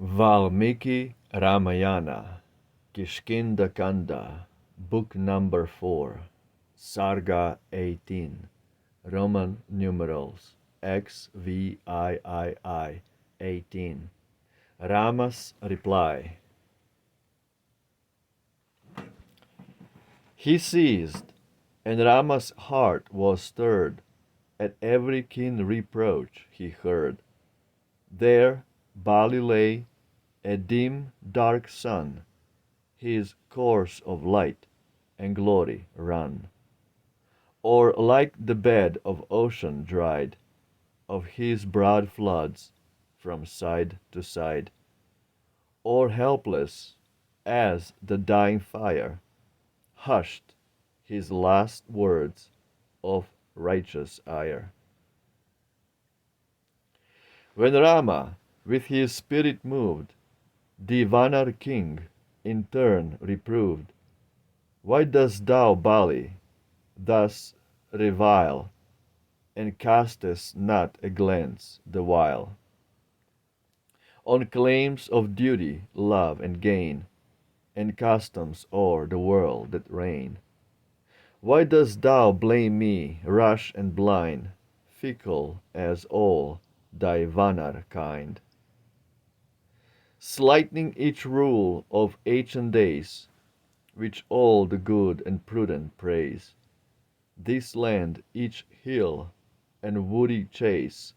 Valmiki Ramayana, Kishkindha Kanda, Book number 4, Sarga 18, Roman numerals XVIII 18. Rama's reply. He ceased, and Rama's heart was stirred at every keen reproach he heard. There Bali lay, a dim, dark sun, his course of light and glory run, or like the bed of ocean dried, of his broad floods from side to side, or helpless as the dying fire, hushed his last words of righteous ire. When Rama with his spirit moved, the Vanar king in turn reproved, "Why dost thou, Bali, thus revile, and castest not a glance the while on claims of duty, love, and gain, and customs o'er the world that reign? Why dost thou blame me, rash and blind, fickle as all thy Vanar kind, slighting each rule of ancient days, which all the good and prudent praise? This land, each hill and woody chase,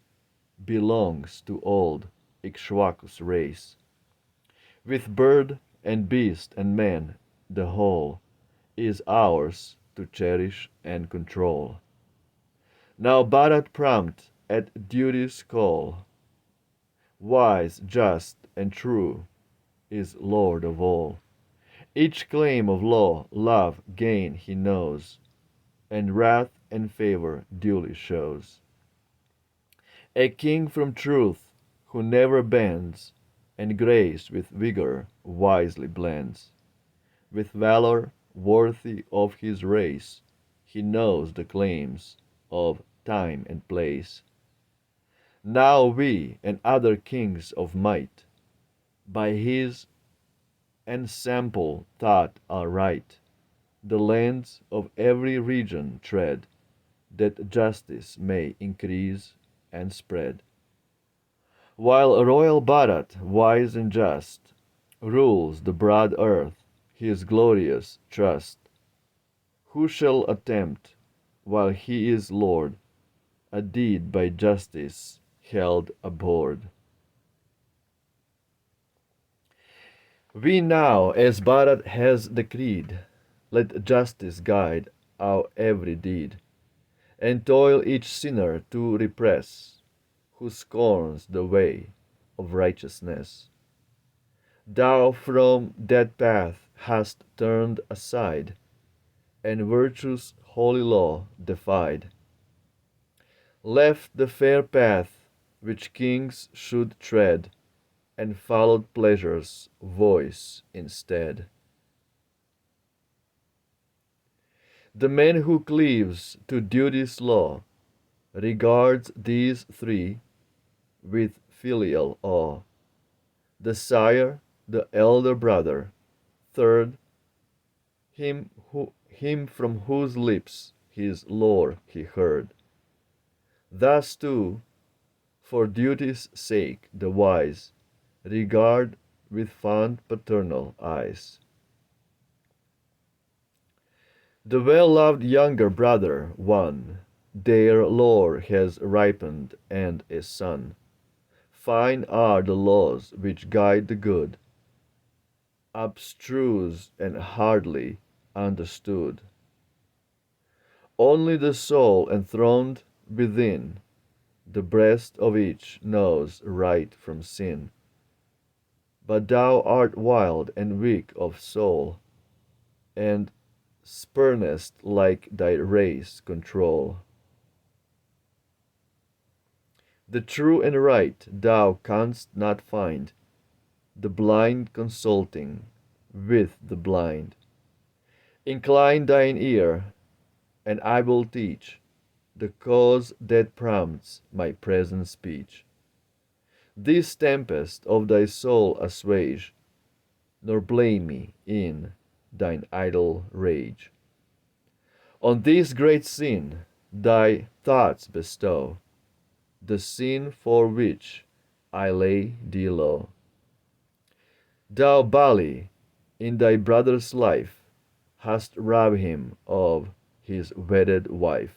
belongs to old Ikshwaku's race. With bird and beast and man, the whole is ours to cherish and control. Now Bharat prompt at duty's call, wise, just, and true, is Lord of all. Each claim of law, love, gain he knows, and wrath and favor duly shows. A king from truth, who never bends, and grace with vigor wisely blends. With valor worthy of his race, he knows the claims of time and place. Now we and other kings of might, by his ensample taught are right, the lands of every region tread, that justice may increase and spread. While royal Bharat, wise and just, rules the broad earth, his glorious trust, who shall attempt, while he is Lord, a deed by justice held abhorred? We now, as Bharat has decreed, let justice guide our every deed, and toil each sinner to repress, who scorns the way of righteousness. Thou from that path hast turned aside, and virtue's holy law defied, left the fair path which kings should tread, and followed pleasure's voice instead. The man who cleaves to duty's law regards these three with filial awe: the sire, the elder brother, third, him from whose lips his lore he heard. Thus too, for duty's sake, the wise regard with fond paternal eyes the well-loved younger brother, one their lore has ripened and a son. Fine are the laws which guide the good, abstruse and hardly understood. Only the soul enthroned within the breast of each knows right from sin. But thou art wild and weak of soul, and spurnest like thy race control. The true and right thou canst not find, the blind consulting with the blind. Incline thine ear, and I will teach the cause that prompts my present speech. This tempest of thy soul assuage, nor blame me in thine idle rage. On this great sin thy thoughts bestow, the sin for which I lay thee low. Thou, Bali, in thy brother's life, hast robbed him of his wedded wife,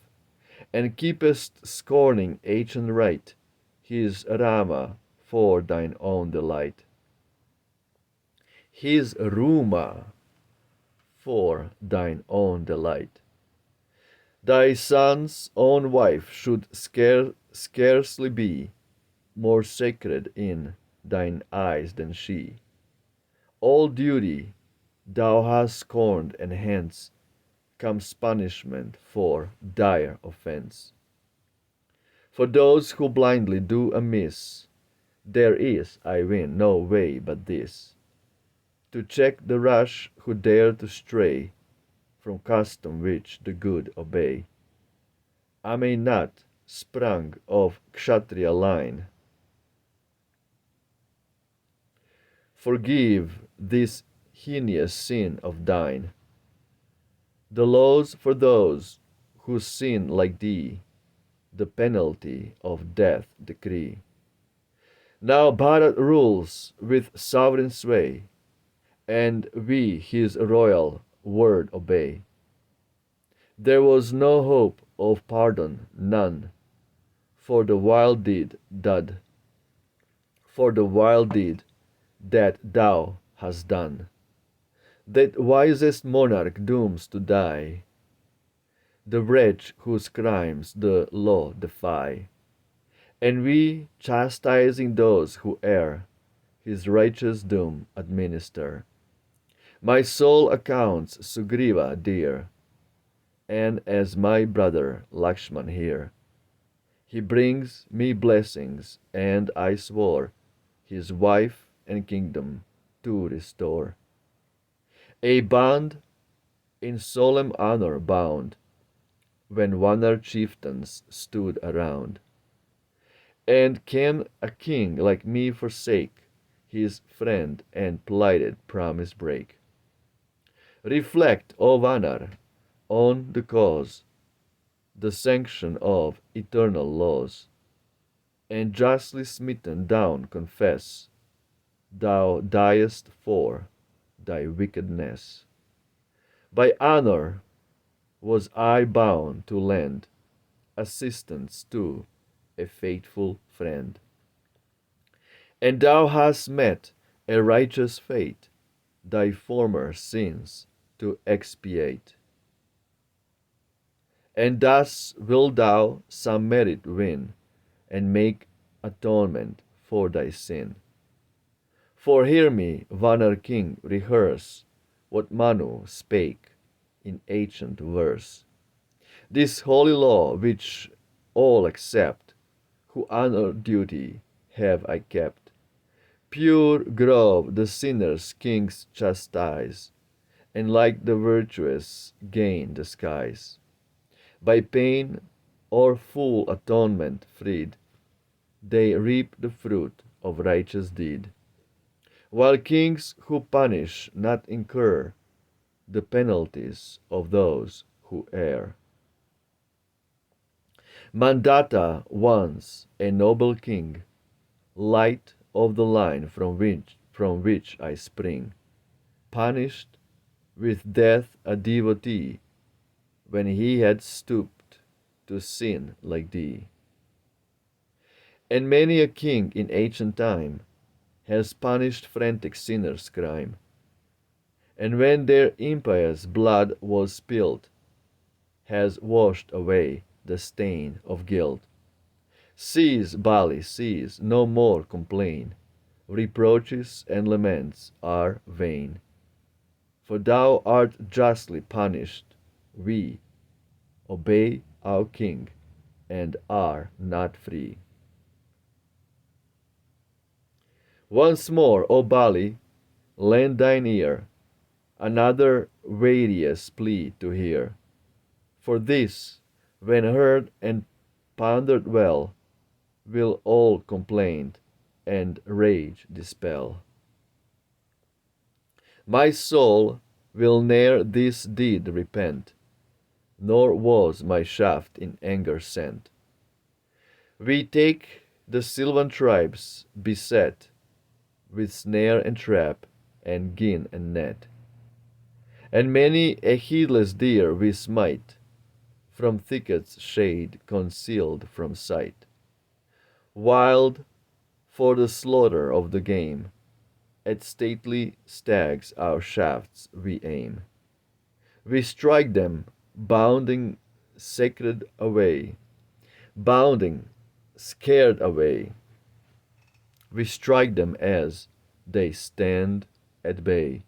and keepest scorning ancient right, his Rama for thine own delight. His Ruma for thine own delight. Thy son's own wife should scarcely be more sacred in thine eyes than she. All duty thou hast scorned, and hence comes punishment for dire offense. For those who blindly do amiss, there is, I ween, no way but this: to check the rash who dare to stray from custom which the good obey. I may not, sprung of Kshatriya line, forgive this heinous sin of thine. The laws for those who sin like thee, the penalty of death decree. Now Bharat rules with sovereign sway, and we his royal word obey. There was no hope of pardon, none, for the wild deed that thou hast done. That wisest monarch dooms to die, the wretch whose crimes the law defy. And we, chastising those who err, his righteous doom administer. My soul accounts Sugriva dear, and as my brother Lakshman here. He brings me blessings, and I swore his wife and kingdom to restore. A bond in solemn honor bound, when Vanar chieftains stood around. And can a king like me forsake his friend and plighted promise break? Reflect, O Vanar, on the cause, the sanction of eternal laws, and justly smitten down confess, thou diest for thy wickedness. By honor was I bound to lend assistance to a faithful friend. And thou hast met a righteous fate, thy former sins to expiate. And thus wilt thou some merit win, and make atonement for thy sin. For hear me, Vanar king, rehearse what Manu spake in ancient verse. This holy law which all accept, who honor duty, have I kept. Pure grove the sinner's kings chastise, and like the virtuous gain the skies. By pain or full atonement freed, they reap the fruit of righteous deed. While kings who punish not incur the penalties of those who err. Mandata once a noble king, light of the line from which I spring, punished with death a devotee, when he had stooped to sin like thee. And many a king in ancient time has punished frantic sinners' crime, and when their impious blood was spilled, has washed away the stain of guilt. Cease, Bali, cease, no more complain. Reproaches and laments are vain. For thou art justly punished. We obey our king and are not free. Once more, O Bali, lend thine ear, another various plea to hear. For this, when heard and pondered well, will all complaint and rage dispel. My soul will ne'er this deed repent, nor was my shaft in anger sent. We take the Sylvan tribes beset with snare and trap, and gin and net, and many a heedless deer we smite, from thickets shade concealed from sight. Wild for the slaughter of the game, at stately stags our shafts we aim. We strike them, bounding sacred away, bounding scared away. We strike them as they stand at bay.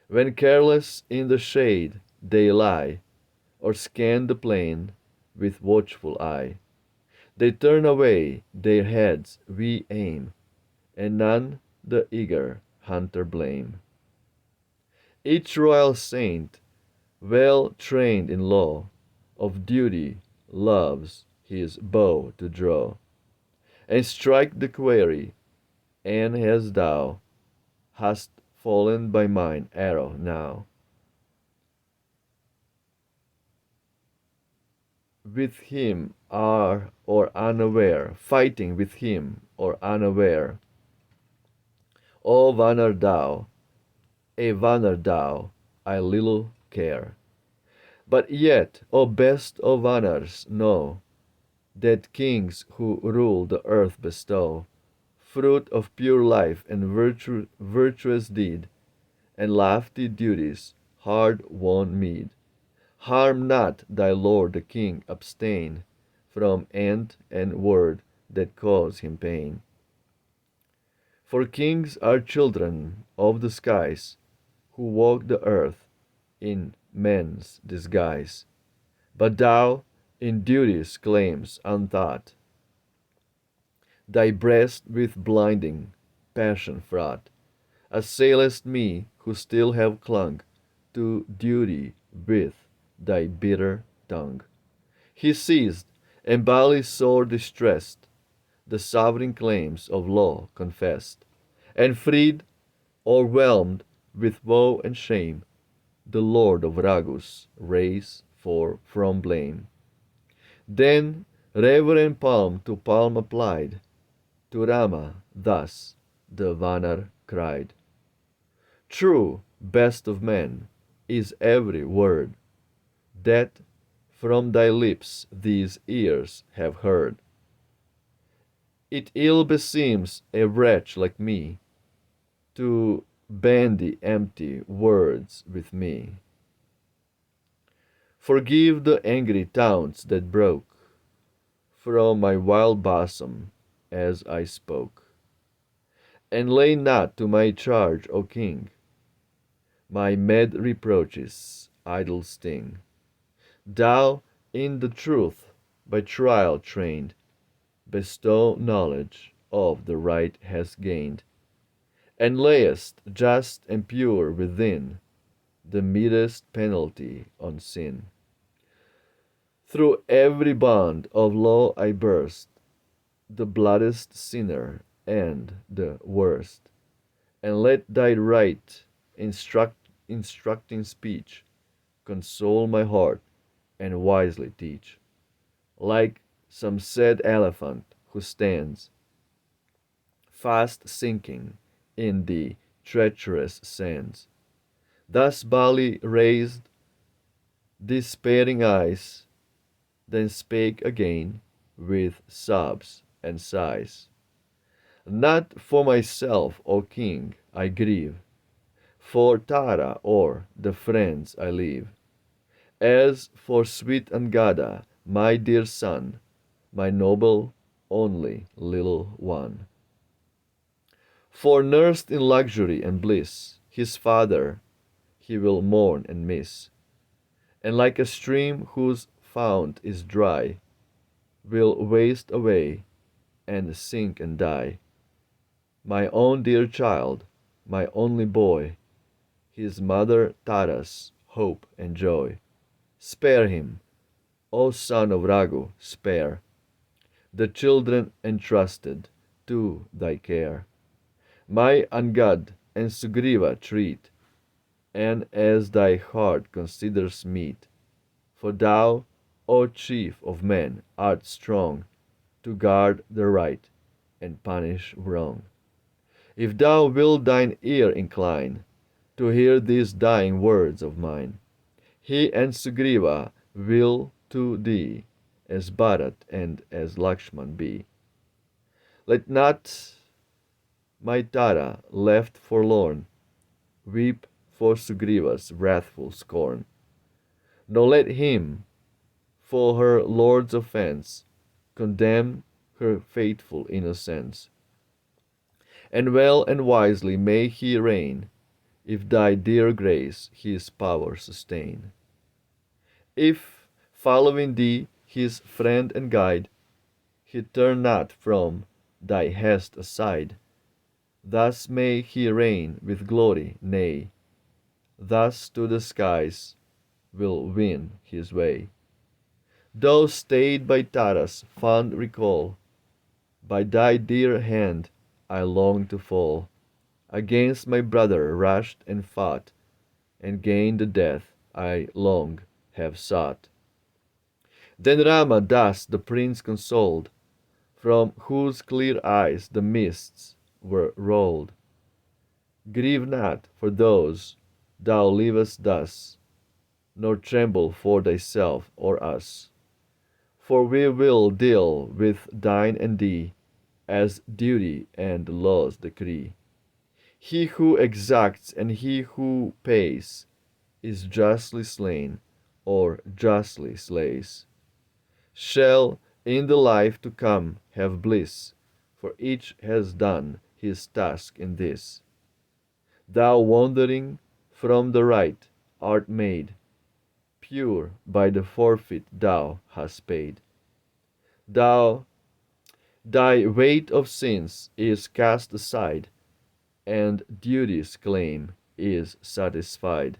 When careless in the shade they lie, or scan the plain with watchful eye, they turn away their heads we aim, and none the eager hunter blame. Each royal saint, well trained in law, of duty loves his bow to draw, and strike the quarry, and as thou hast fallen by mine arrow now, with him are or unaware, fighting with him or unaware, O Vanner thou, I little care. But yet, O best of honors, know that kings who rule the earth bestow fruit of pure life and virtuous deed, and lofty duties, hard-won meed. Harm not thy lord the king, abstain from end and word that cause him pain. For kings are children of the skies, who walk the earth in men's disguise. But thou in duty's claims untaught, thy breast with blinding passion fraught, assailest me who still have clung to duty with thy bitter tongue. He seized, and Bali sore distressed, the sovereign claims of law confessed, and freed, o'erwhelmed with woe and shame, the lord of Ragu's race from blame. Then reverend palm to palm applied, to Rama thus the Vanar cried, True, best of men, is every word that from thy lips these ears have heard. It ill beseems a wretch like me to bandy empty words with me. Forgive the angry taunts that broke from my wild bosom as I spoke, and lay not to my charge, O king, my mad reproaches' idle sting. Thou, in the truth by trial trained, bestow knowledge of the right hast gained, and layest just and pure within the meetest penalty on sin. Through every bond of law I burst, the bloodiest sinner and the worst, and let thy right instructing speech console my heart and wisely teach, like some sad elephant who stands fast sinking in the treacherous sands. Thus Bali raised despairing eyes, then spake again with sobs and sighs. Not for myself, O king, I grieve, for Tara or the friends I leave. As for sweet Angada, my dear son, my noble only little one. For nursed in luxury and bliss, his father he will mourn and miss, and like a stream whose fount is dry, will waste away and sink and die. My own dear child, my only boy, his mother Tara's hope and joy. Spare him, O son of Raghu, spare the children entrusted to thy care. My Angad and Sugriva treat, and as thy heart considers meet. For thou, O chief of men, art strong to guard the right and punish wrong. If thou wilt thine ear incline to hear these dying words of mine, he and Sugriva will to thee as Bharat and as Lakshman be. Let not my Tara, left forlorn, weep for Sugriva's wrathful scorn, nor let him, for her lord's offence, condemn her faithful innocence. And well and wisely may he reign, if thy dear grace his power sustain. If, following thee, his friend and guide, he turn not from thy hest aside, thus may he reign with glory, nay, thus to the skies will win his way. Though stayed by Tara's fond recall, by thy dear hand I long to fall. Against my brother rushed and fought, and gained the death I long have sought. Then Rama thus the prince consoled, from whose clear eyes the mists were rolled. Grieve not for those thou leavest thus, nor tremble for thyself or us. For we will deal with thine and thee, as duty and laws decree. He who exacts and he who pays is justly slain or justly slays. Shall in the life to come have bliss, for each has done his task in this. Thou wandering from the right art made pure by the forfeit thou hast paid. Thou Thy weight of sins is cast aside, and duty's claim is satisfied.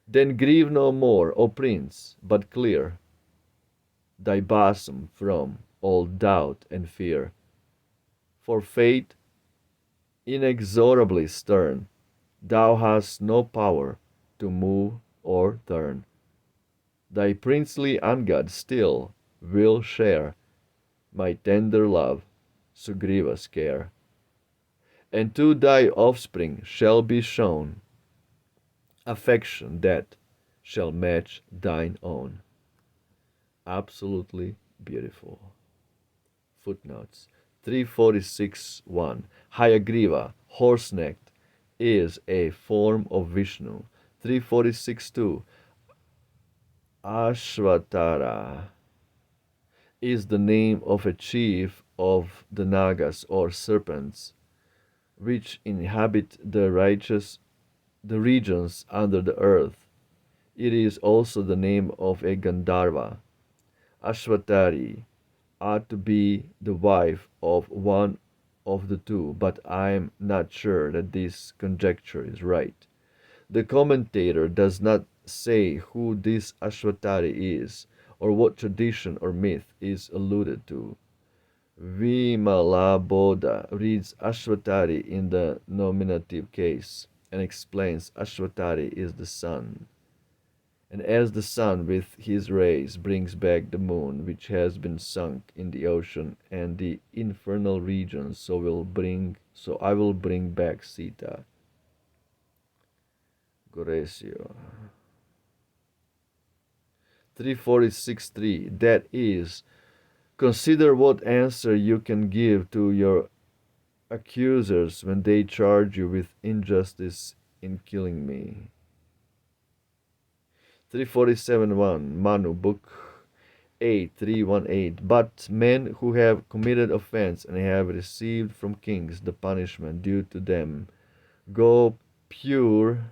Then grieve no more, O Prince, but clear thy bosom from all doubt and fear. For fate, inexorably stern, thou hast no power to move or turn. Thy princely Angad still will share my tender love, Sugriva's care. And to thy offspring shall be shown affection that shall match thine own. Absolutely beautiful. Footnotes 346.1. Hayagriva, horse-necked, is a form of Vishnu. 346.2. Ashvatara is the name of a chief of the Nagas or serpents, which inhabit the regions under the earth. It is also the name of a Gandharva. Ashvatari ought to be the wife of one of the two, but I am not sure that this conjecture is right. The commentator does not say who this Ashvatari is, or what tradition or myth is alluded to. Vimalabodha reads Ashvatari in the nominative case and explains Ashvatari is the sun. And as the sun with his rays brings back the moon which has been sunk in the ocean and the infernal regions, so I will bring back Sita. Goresio. 346.3. That is, consider what answer you can give to your accusers when they charge you with injustice in killing me. 347.1. Manu, Book 8, 318. But men who have committed offense and have received from kings the punishment due to them go pure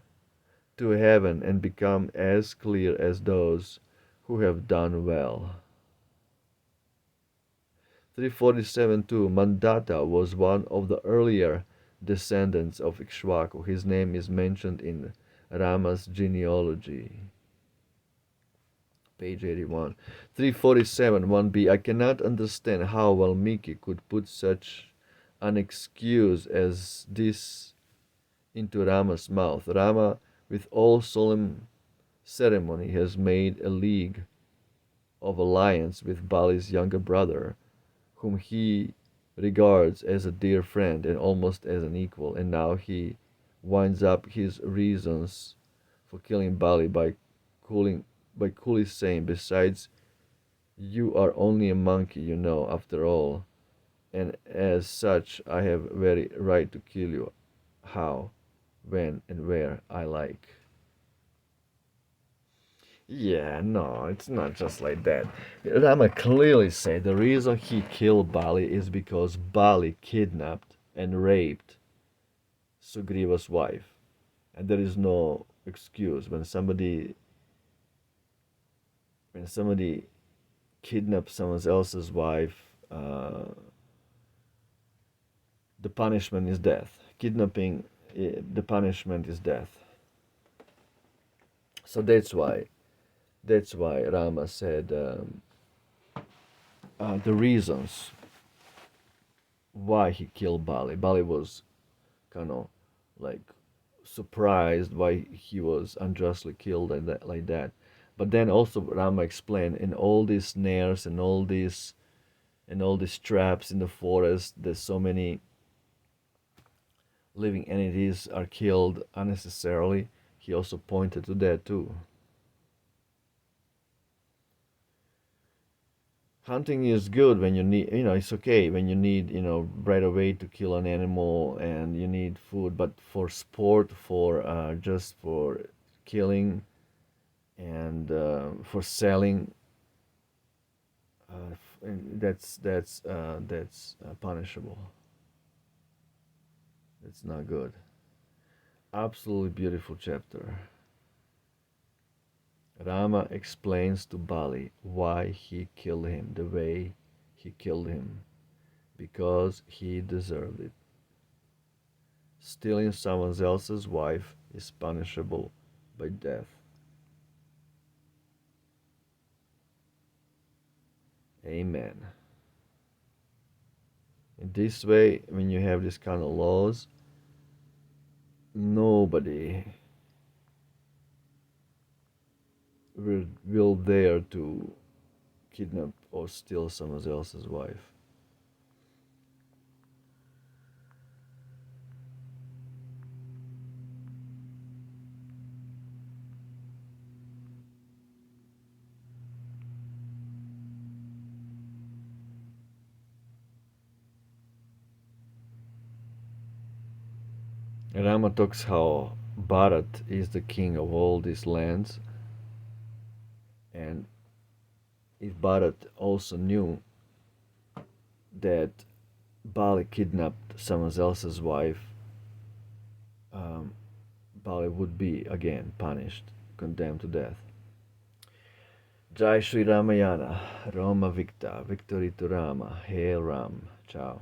to heaven and become as clear as those who have done well. 347.2. Mandata was one of the earlier descendants of Ikshvaku. His name is mentioned in Rama's genealogy. Page 81. 347. 1b. I cannot understand how Valmiki could put such an excuse as this into Rama's mouth. Rama, with all solemn ceremony, has made a league of alliance with Bali's younger brother, whom he regards as a dear friend and almost as an equal, and now he winds up his reasons for killing Bali cooling, by coolly saying, besides, you are only a monkey, after all, and as such I have very right to kill you how, when, and where I like. Yeah, no, it's not just like that. Rama clearly said the reason he killed Bali is because Bali kidnapped and raped Sugriva's wife. And there is no excuse when somebody kidnaps someone else's wife, the punishment is death. Kidnapping, the punishment is death. So that's why Rama said the reasons why he killed Bali. Bali was kind of like surprised why he was unjustly killed like that. But then also Rama explained in all these snares and all these traps in the forest, there's so many living entities are killed unnecessarily. He also pointed to that too. Hunting is good when you need, it's okay when you need, right away to kill an animal and you need food, but for sport, for just for killing and for selling, and that's punishable. That's not good. Absolutely beautiful chapter. Rama explains to Bali why he killed him the way he killed him, because he deserved it. Stealing someone else's wife is punishable by death. Amen. In this way, when you have this kind of laws, nobody will dare to kidnap or steal someone else's wife. Rama talks how Bharat is the king of all these lands, and if Bharat also knew that Bali kidnapped someone else's wife, um, Bali would be again punished, condemned to death. Jai Shri Ramayana, Rama Victa, victory to Rama, Hail Ram, ciao.